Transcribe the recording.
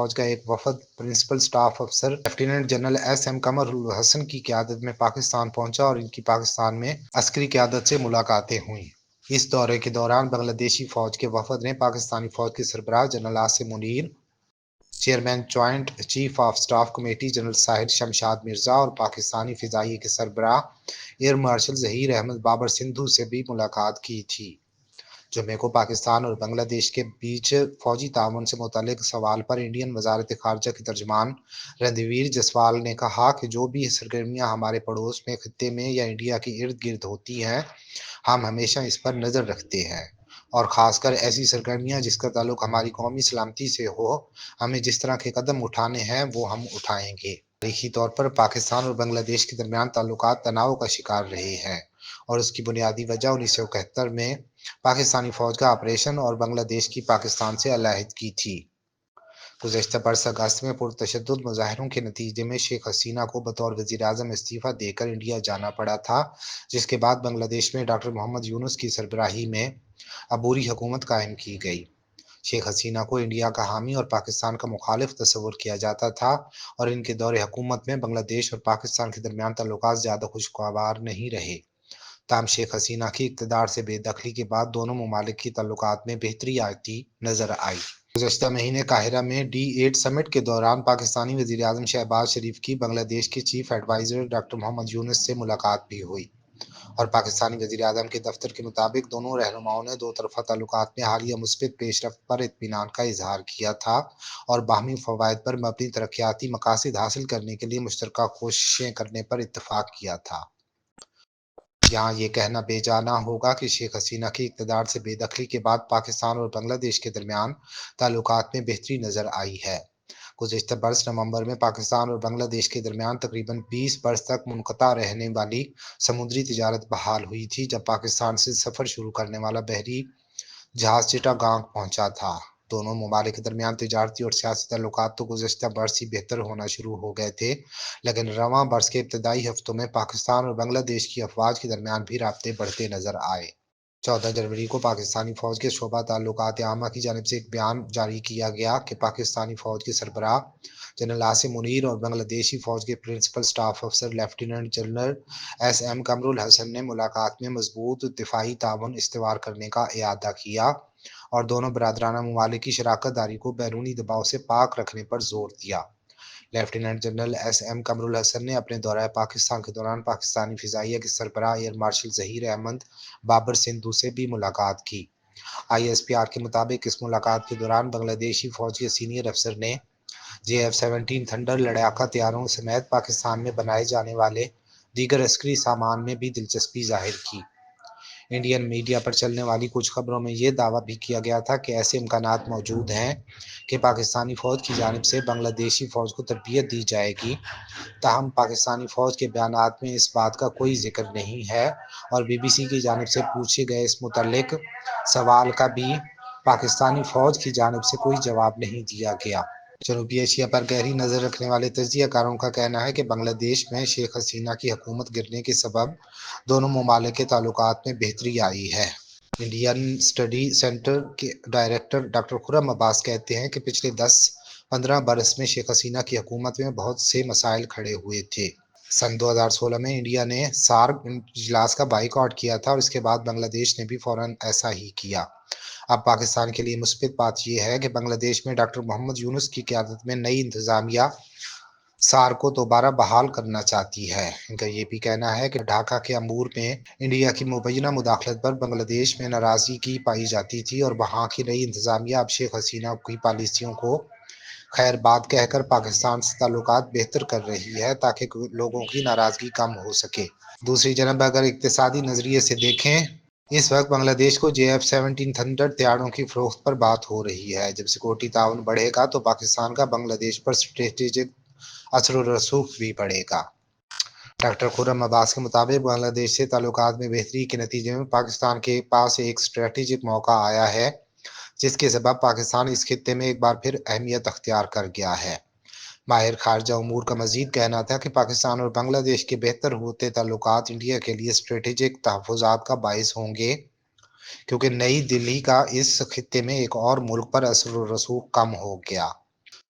فوج کا ایک وفد پرنسپل اسٹاف افسر lieutenant general S M Qamar ul-Hassan کی قیادت میں پاکستان پہنچا اور ان کی پاکستان میں عسکری قیادت سے ملاقاتیں ہوئیں۔ اس دورے کے دوران بنگلہ دیشی فوج کے وفد نے پاکستانی فوج کے سربراہ general Asim Munir, chairman joint chief of staff committee general Sahir Shamshad Mirza اور پاکستانی فضائیہ کے سربراہ ایئر مارشل ظہیر احمد بابر سندھو سے بھی ملاقات کی تھی۔ جمعے کو پاکستان اور بنگلہ دیش کے بیچ فوجی تعاون سے متعلق سوال پر انڈین وزارت خارجہ کے ترجمان رندھویر جسوال نے کہا کہ جو بھی سرگرمیاں ہمارے پڑوس میں خطے میں یا انڈیا کے ارد گرد ہوتی ہیں، ہم ہمیشہ اس پر نظر رکھتے ہیں، اور خاص کر ایسی سرگرمیاں جس کا تعلق ہماری قومی سلامتی سے ہو۔ ہمیں جس طرح کے قدم اٹھانے ہیں وہ ہم اٹھائیں گے۔ تاریخی طور پر پاکستان اور بنگلہ دیش کے درمیان تعلقات تناؤ کا شکار رہے ہیں، اور اس کی بنیادی وجہ 1971 میں پاکستانی فوج کا آپریشن اور بنگلہ دیش کی پاکستان سے علیحدگی تھی۔ گزشتہ برس اگست میں پرتشدد مظاہروں کے نتیجے میں شیخ حسینہ کو بطور وزیر اعظم استعفیٰ دے کر انڈیا جانا پڑا تھا، جس کے بعد بنگلہ دیش میں ڈاکٹر محمد یونس کی سربراہی میں عبوری حکومت قائم کی گئی۔ شیخ حسینہ کو انڈیا کا حامی اور پاکستان کا مخالف تصور کیا جاتا تھا، اور ان کے دور حکومت میں بنگلہ دیش اور پاکستان کے درمیان تعلقات زیادہ خوشگوار نہیں رہے۔ تاہم شیخ حسینہ کی اقتدار سے بے دخلی کے بعد دونوں ممالک کی تعلقات میں بہتری آتی نظر آئی۔ گزشتہ مہینے قاہرہ میں D8 سمٹ کے دوران پاکستانی وزیر اعظم شہباز شریف کی بنگلہ دیش کے چیف ایڈوائزر ڈاکٹر محمد یونس سے ملاقات بھی ہوئی، اور پاکستانی وزیر اعظم کے دفتر کے مطابق دونوں رہنماؤں نے دو طرفہ تعلقات میں حالیہ مثبت پیش رفت پر اطمینان کا اظہار کیا تھا، اور باہمی فوائد پر مبنی ترقیاتی مقاصد حاصل کرنے کے لیے مشترکہ کوششیں کرنے پر اتفاق کیا تھا۔ یہاں یہ کہنا بے جا نہ ہوگا کہ شیخ حسینہ کی اقتدار سے بے دخلی کے بعد پاکستان اور بنگلہ دیش کے درمیان تعلقات میں بہتری نظر آئی ہے۔ گزشتہ برس نومبر میں پاکستان اور بنگلہ دیش کے درمیان تقریباً 20 برس تک منقطع رہنے والی سمندری تجارت بحال ہوئی تھی، جب پاکستان سے سفر شروع کرنے والا بحری جہاز چٹاگانگ پہنچا تھا۔ دونوں ممالک کے درمیان تجارتی اور سیاسی تعلقات تو گزشتہ برس ہی بہتر ہونا شروع ہو گئے تھے، لیکن رواں برس کے ابتدائی ہفتوں میں پاکستان اور بنگلہ دیش کی افواج کے درمیان بھی رابطے بڑھتے نظر آئے۔ 14 جنوری کو پاکستانی فوج کے شعبہ تعلقات عامہ کی جانب سے ایک بیان جاری کیا گیا کہ پاکستانی فوج کے سربراہ جنرل عاصم منیر اور بنگلہ دیشی فوج کے پرنسپل اسٹاف افسر lieutenant general S M Qamar ul-Hassan نے ملاقات میں مضبوط دفاعی تعاون استوار کرنے کا اعادہ کیا، اور دونوں برادرانہ ممالک کی شراکت داری کو بیرونی دباؤ سے پاک رکھنے پر زور دیا۔ Lieutenant general S M Qamar ul-Hassan نے اپنے دورہ پاکستان کے دوران پاکستانی فضائیہ کے سربراہ ایئر مارشل ظہیر احمد بابر سندھو سے بھی ملاقات کی۔ ISPR کے مطابق اس ملاقات کے دوران بنگلہ دیشی فوج کے سینئر افسر نے JF-17 تھنڈر لڑاکا طیاروں سمیت پاکستان میں بنائے جانے والے دیگر عسکری سامان میں بھی دلچسپی ظاہر کی۔ انڈین میڈیا پر چلنے والی کچھ خبروں میں یہ دعویٰ بھی کیا گیا تھا کہ ایسے امکانات موجود ہیں کہ پاکستانی فوج کی جانب سے بنگلہ دیشی فوج کو تربیت دی جائے گی، تاہم پاکستانی فوج کے بیانات میں اس بات کا کوئی ذکر نہیں ہے، اور BBC کی جانب سے پوچھے گئے اس متعلق سوال کا بھی پاکستانی فوج کی جانب سے کوئی جواب نہیں دیا گیا۔ جنوبی ایشیا پر گہری نظر رکھنے والے تجزیہ کاروں کا کہنا ہے کہ بنگلہ دیش میں شیخ حسینہ کی حکومت گرنے کے سبب دونوں ممالک کے تعلقات میں بہتری آئی ہے۔ انڈین اسٹڈی سینٹر کے ڈائریکٹر ڈاکٹر خرم عباس کہتے ہیں کہ پچھلے 10-15 برس میں شیخ حسینہ کی حکومت میں بہت سے مسائل کھڑے ہوئے تھے۔ سن 2016 میں انڈیا نے SAARC اجلاس کا بائیکاٹ کیا تھا، اور اس کے بعد بنگلہ دیش نے بھی فوراً ایسا ہی کیا۔ اب پاکستان کے لیے مثبت بات یہ ہے کہ بنگلہ دیش میں ڈاکٹر محمد یونس کی قیادت میں نئی انتظامیہ SAARC کو دوبارہ بحال کرنا چاہتی ہے۔ ان کا یہ بھی کہنا ہے کہ ڈھاکہ کے امور میں انڈیا کی مبینہ مداخلت پر بنگلہ دیش میں ناراضگی پائی جاتی تھی، اور وہاں کی نئی انتظامیہ اب شیخ حسینہ کی پالیسیوں کو خیر بات کہہ کر پاکستان سے تعلقات بہتر کر رہی ہے، تاکہ لوگوں کی ناراضگی کم ہو سکے۔ دوسری جانب اگر اقتصادی نظریے سے دیکھیں، اس وقت بنگلہ دیش کو JF-17 تھنڈر طیاروں کی فروخت پر بات ہو رہی ہے۔ جب سیکورٹی تعاون بڑھے گا تو پاکستان کا بنگلہ دیش پر اسٹریٹجک اثر و رسوخ بھی بڑھے گا۔ ڈاکٹر خرم عباس کے مطابق بنگلہ دیش سے تعلقات میں بہتری کے نتیجے میں پاکستان کے پاس ایک اسٹریٹجک موقع آیا ہے، جس کے سبب پاکستان اس خطے میں ایک بار پھر اہمیت اختیار کر گیا ہے۔ ماہر خارجہ امور کا مزید کہنا تھا کہ پاکستان اور بنگلہ دیش کے بہتر ہوتے تعلقات انڈیا کے لیے اسٹریٹجک تحفظات کا باعث ہوں گے، کیونکہ نئی دہلی کا اس خطے میں ایک اور ملک پر اثر و رسوخ کم ہو گیا۔